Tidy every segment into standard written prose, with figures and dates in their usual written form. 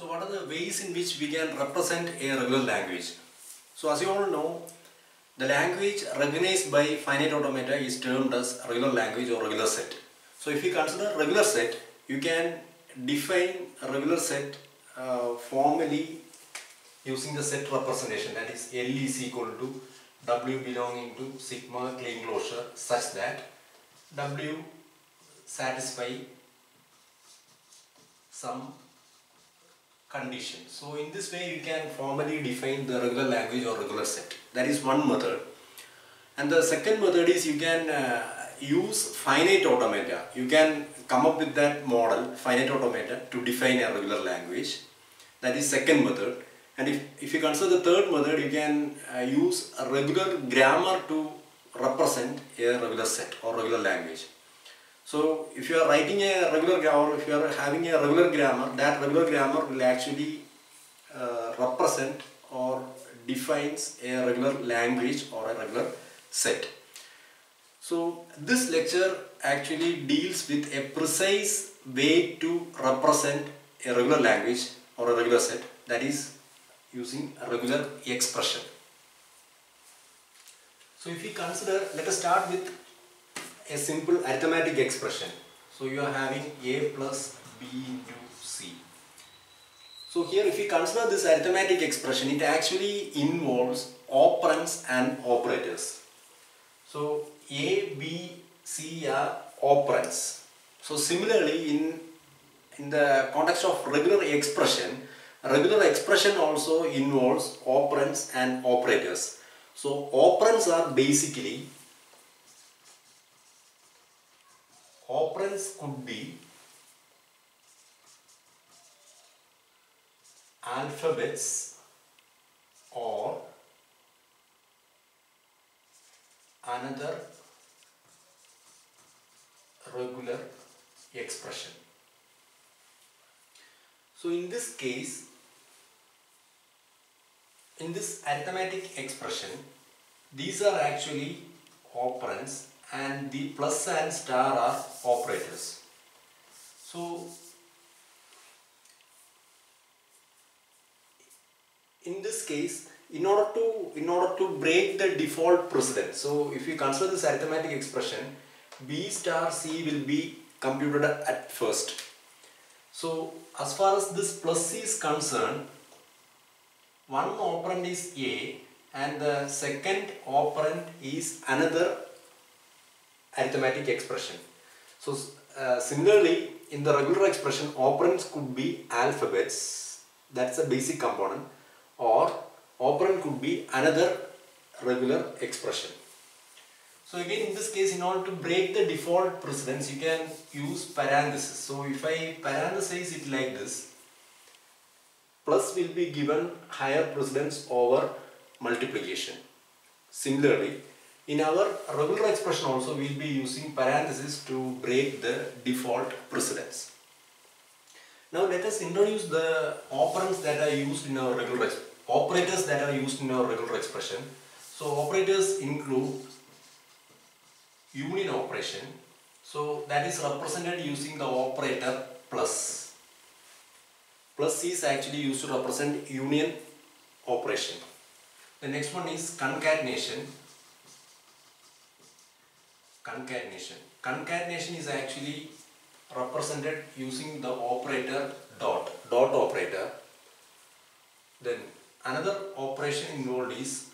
So what are the ways in which we can represent a regular language? So as you all know, the language recognized by finite automata is termed as regular language or regular set. So if you consider regular set, you can define a regular set formally using the set representation, that is L is equal to W belonging to sigma clean closure such that W satisfy some condition. So in this way you can formally define the regular language or regular set. That is one method. And the second method is you can use finite automata. You can come up with that model, finite automata, to define a regular language. That is second method. And if you consider the third method, you can use a regular grammar to represent a regular set or regular language. So if you are writing a regular grammar, if you are having a regular grammar, that regular grammar will actually represent or defines a regular language or a regular set. So this lecture actually deals with a precise way to represent a regular language or a regular set, that is using a regular expression. So if we consider, let us start with a simple arithmetic expression. So you are having A plus B into C. So here if we consider this arithmetic expression, it actually involves operands and operators. So A, B, C are operands. So similarly in the context of regular expression also involves operands and operators. So operands are basically, operands could be alphabets or another regular expression. So in this case, in this arithmetic expression, these are actually operands and the plus and star are operators. So in this case, in order to break the default precedence, so if you consider this arithmetic expression, B star C will be computed at first. So as far as this plus C is concerned, one operand is A and the second operand is another arithmetic expression. So similarly, in the regular expression, operands could be alphabets, that's a basic component, or operand could be another regular expression. So again, in this case, in order to break the default precedence, you can use parenthesis. So if I parenthesize it like this, plus will be given higher precedence over multiplication. Similarly, in our regular expression also we will be using parenthesis to break the default precedence. Now let us introduce the operands that are used in our regular operators that are used in our regular expression. So operators include union operation. So that is represented using the operator plus. Plus is actually used to represent union operation. The next one is concatenation. Concatenation is actually represented using the operator dot operator. Then another operation involved is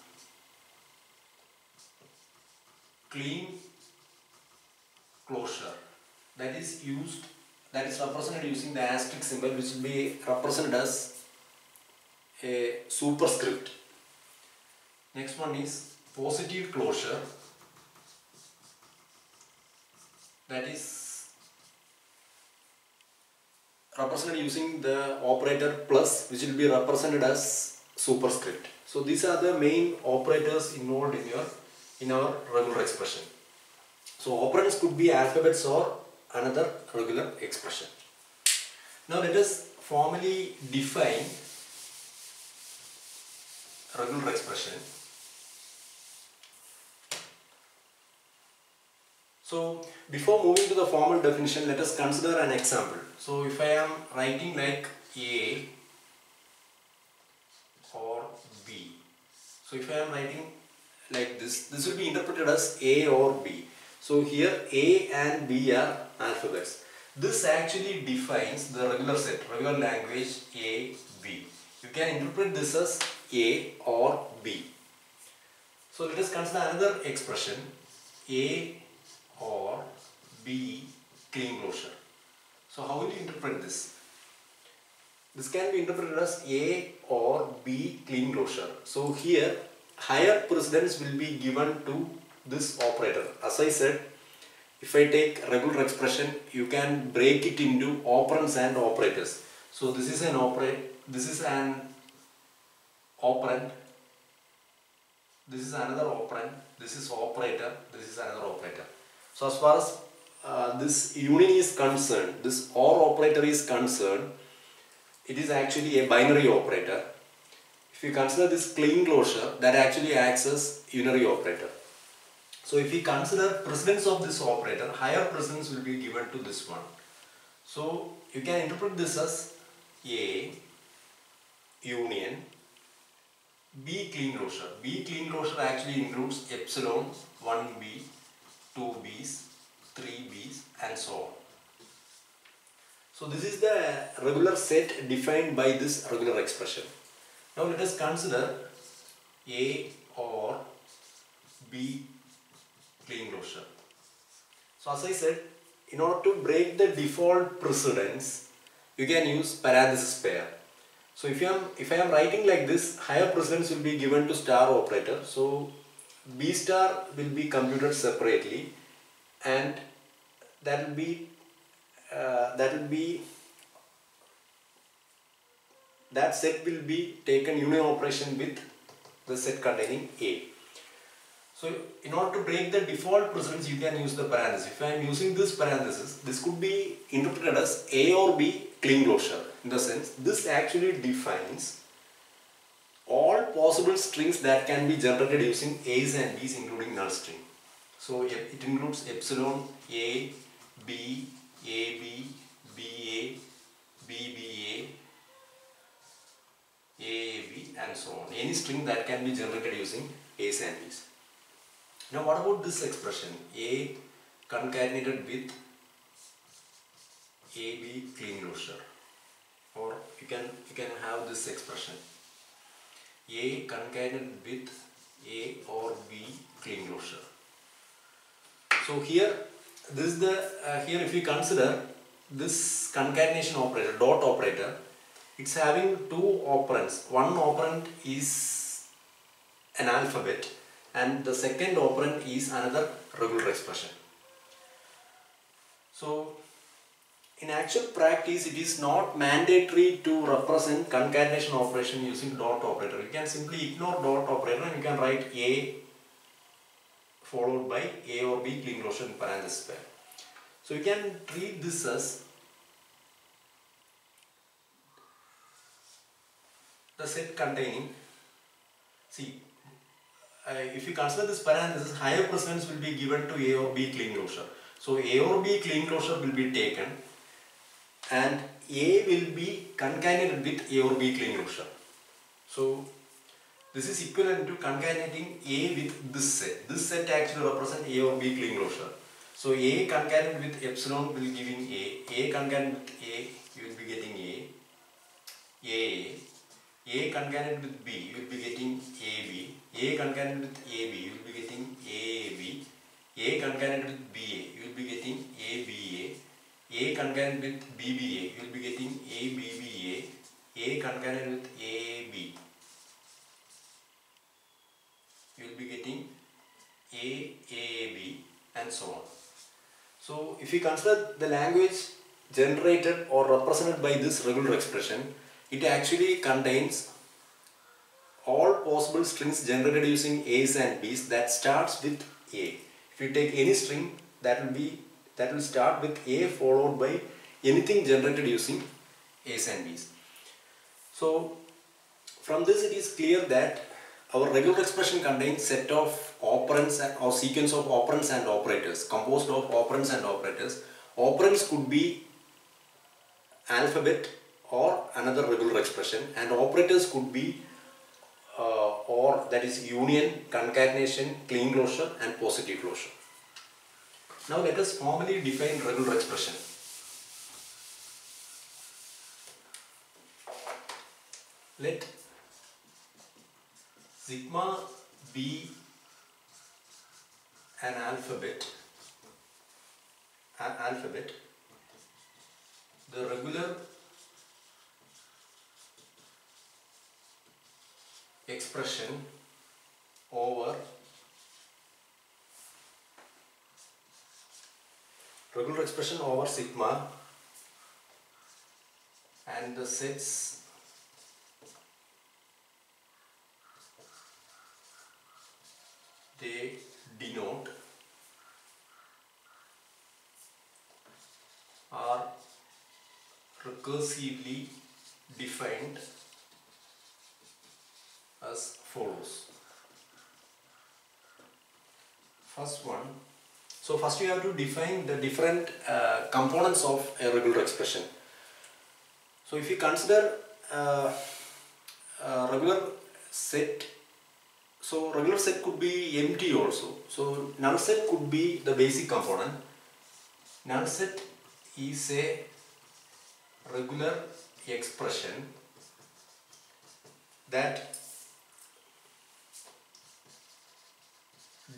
clean closure. That is represented using the asterisk symbol, which will be represented as a superscript. Next one is positive closure. That is represented using the operator plus, which will be represented as superscript. So these are the main operators involved in our regular expression. So operands could be alphabets or another regular expression. Now let us formally define regular expression. So before moving to the formal definition, let us consider an example. So if I am writing like A So if I am writing like this will be interpreted as A or B. So here A and B are alphabets. This actually defines the regular set, regular language A, B. You can interpret this as A or B. So let us consider another expression, A or B clean closure. So how will you interpret this? This can be interpreted as A or B clean closure. So here higher precedence will be given to this operator. As I said, if I take regular expression, you can break it into operands and operators. So this is an operand, this is an operand, this is another operand, this is operator, this is another operator. So as far as this union is concerned, this OR operator is concerned, it is actually a binary operator. If you consider this clean closure, that actually acts as unary operator. So if we consider precedence of this operator, higher precedence will be given to this one. So you can interpret this as A union B clean closure. B clean closure actually includes epsilon, 1B, 2Bs, 3Bs and so on. So this is the regular set defined by this regular expression. Now let us consider A or B clean closure. So as I said, in order to break the default precedence, you can use parenthesis pair. So if I am writing like this, higher precedence will be given to star operator. So B star will be computed separately, and that will be that set will be taken union operation with the set containing A. So in order to break the default precedence, you can use the parenthesis. If I am using this parenthesis, this could be interpreted as A or B clean closure. In the sense, this actually defines all possible strings that can be generated using A's and B's including null string. So it includes epsilon, A, B, AB, BA, BBA, AAB and so on. Any string that can be generated using A's and B's. Now what about this expression A concatenated with AB clean closure, or you can have this expression A concatenated with A or B clean closure. So here this is the here if we consider this concatenation operator, dot operator, it's having two operands. One operand is an alphabet and the second operand is another regular expression. So in actual practice, it is not mandatory to represent concatenation operation using dot operator. You can simply ignore dot operator and you can write A followed by A or B clean closure in parenthesis pair. So you can treat this as the set containing, see, if you consider this parenthesis, higher precedence will be given to A or B clean closure. So A or B clean closure will be taken and A will be concatenated with A or B clean closure. So this is equivalent to concatenating A with this set. This set actually represents A or B clean closure. So A concatenated with epsilon will give in A concatenated with A, you will be getting A concatenated with B, you will be getting AB, A concatenated with AB, you will be getting AAB, A concatenated with BA, you will be getting ABA, A concatenated with BBA, you will be getting ABBA, A concatenated with AAB, you will be getting AAB and so on. So if you consider the language generated or represented by this regular expression, it actually contains all possible strings generated using A's and B's that starts with A. If you take any string, that will start with A followed by anything generated using A's and B's. So from this it is clear that our regular expression contains set of operands or sequence of operands and operators, composed of operands and operators. Operands could be alphabet or another regular expression, and operators could be or that is union, concatenation, clean closure and positive closure. Now let us formally define regular expression. Let sigma be an alphabet. The regular expression over sigma and the sets they denote are recursively defined as follows. First one, so first you have to define the different components of a regular expression. So if you consider regular set, so regular set could be empty also. So null set could be the basic component. Null set is a regular expression that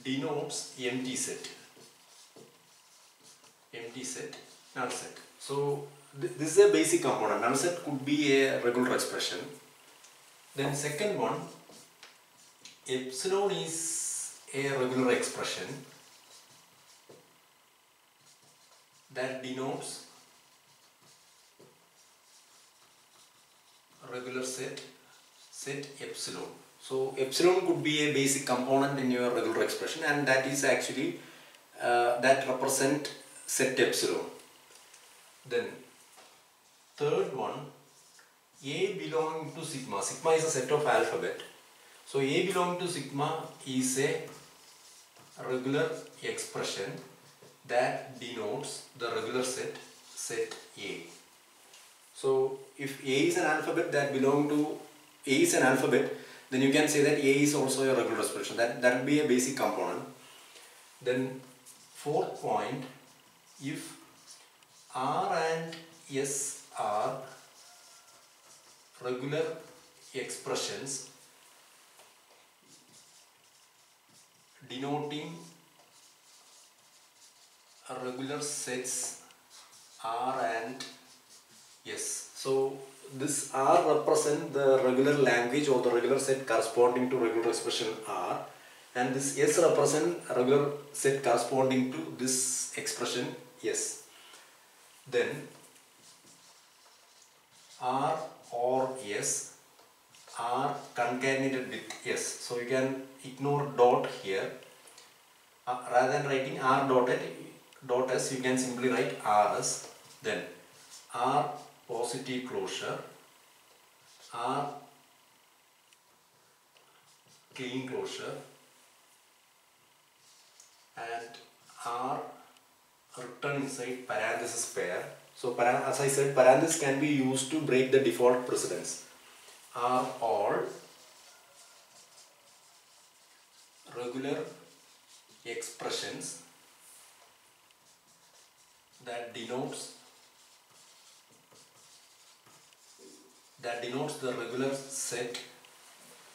denotes empty set, null set. So this is a basic component. Null set could be a regular expression. Then second one, epsilon is a regular expression that denotes regular set epsilon. So epsilon could be a basic component in your regular expression, and that is actually that represent set epsilon. Then third one, A belonging to sigma. Sigma is a set of alphabet. So A belonging to sigma is a regular expression that denotes the regular set A. So if A is an alphabet that belong to A is an alphabet, then you can say that A is also a regular expression. That will be a basic component. Then fourth point, if R and S are regular expressions denoting regular sets R and S. So this R represent the regular language or the regular set corresponding to regular expression R, and this S represent a regular set corresponding to this expression S. Then R or S are concatenated with S. So you can ignore dot here. Rather than writing R dot S, you can simply write RS. Then R positive closure, R clean closure, and R return inside parenthesis pair. So as I said, parenthesis can be used to break the default precedence. Are all regular expressions that denotes the regular set.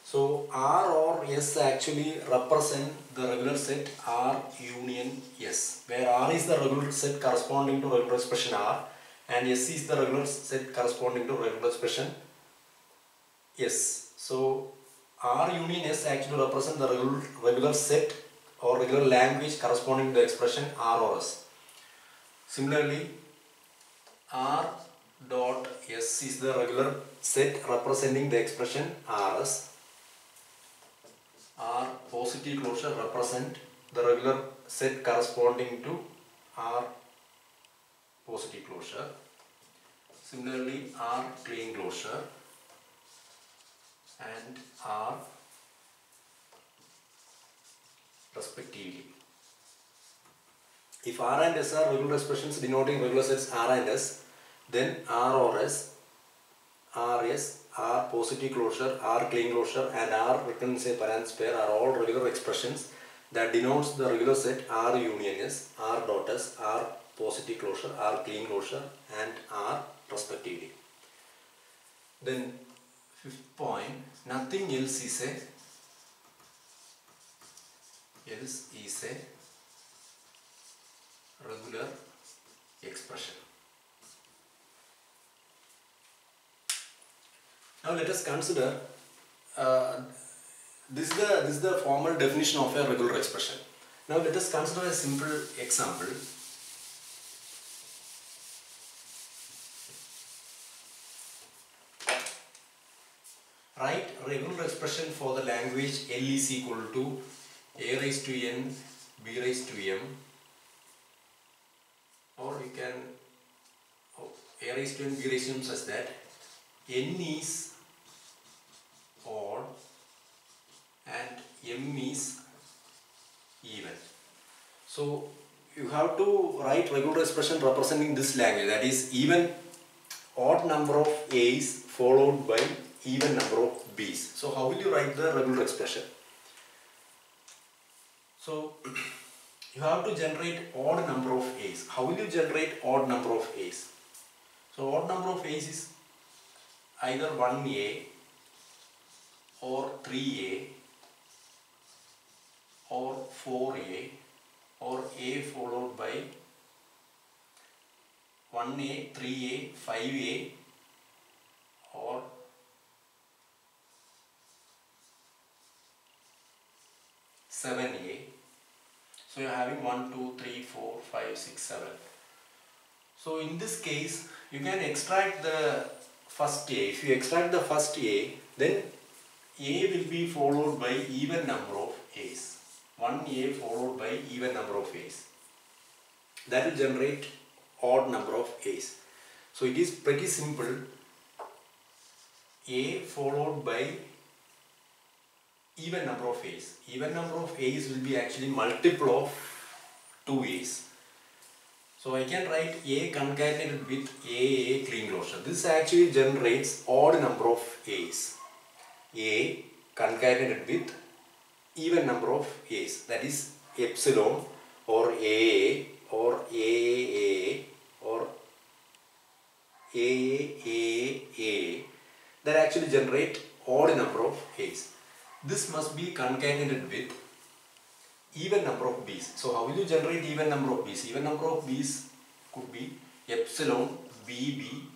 So R or S actually represent the regular set R union S, where R is the regular set corresponding to regular expression R and S is the regular set corresponding to regular expression S. So R union S actually represent the regular set or regular language corresponding to the expression R or S. Similarly, R dot S is the regular set representing the expression RS. R positive closure represent the regular set corresponding to R positive closure. Similarly, R clean closure and R respectively. If R and S are regular expressions denoting regular sets R and S, then R or S RS, R positive closure, R clean closure and R written as a parenthesis pair are all regular expressions that denotes the regular set R union S, R dot S, R positive closure, R clean closure and R respectively. Then fifth point, nothing else is a regular expression. Now let us consider this is the formal definition of a regular expression. Now let us consider a simple example. Write regular expression for the language L is equal to A raised to N, B raised to M, or you can A raised to N, B raised to M such that N is odd and M is even. So you have to write regular expression representing this language, that is even odd number of A's followed by even number of B's. So how will you write the regular expression? So you have to generate odd number of A's. How will you generate odd number of A's? So odd number of A's is either 1A or 3A or 4A or A followed by 1A, 3A, 5A or 7A. So you are having 1, 2, 3, 4, 5, 6, 7. So in this case you can extract the first A. If you extract the first A, then A will be followed by even number of A's. 1A followed by even number of A's. That will generate odd number of A's. So it is pretty simple. A followed by even number of A's. Even number of A's will be actually multiple of 2 A's. So I can write A concatenated with A clean closure. This actually generates odd number of A's. A concatenated with even number of A's, that is epsilon or AA or AAA or AAA, that actually generate odd number of A's. This must be concatenated with even number of B's. So how will you generate even number of B's? Even number of B's could be epsilon BB,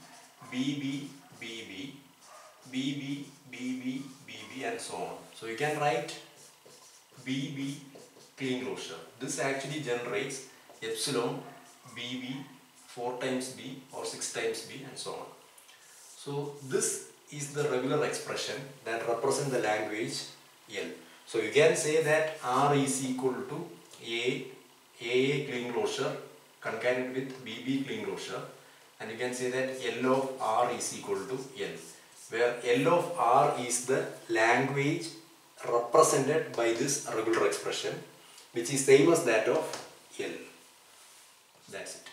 BB, BB, BB, BB, BB and so on. So you can write BB clean closure. This actually generates epsilon BB 4 times B or 6 times B and so on. So this is the regular expression that represents the language L. So you can say that R is equal to AA clean closure concatenated with BB clean closure, and you can say that L of R is equal to L, where L of R is the language represented by this regular expression, which is same as that of L. That's it.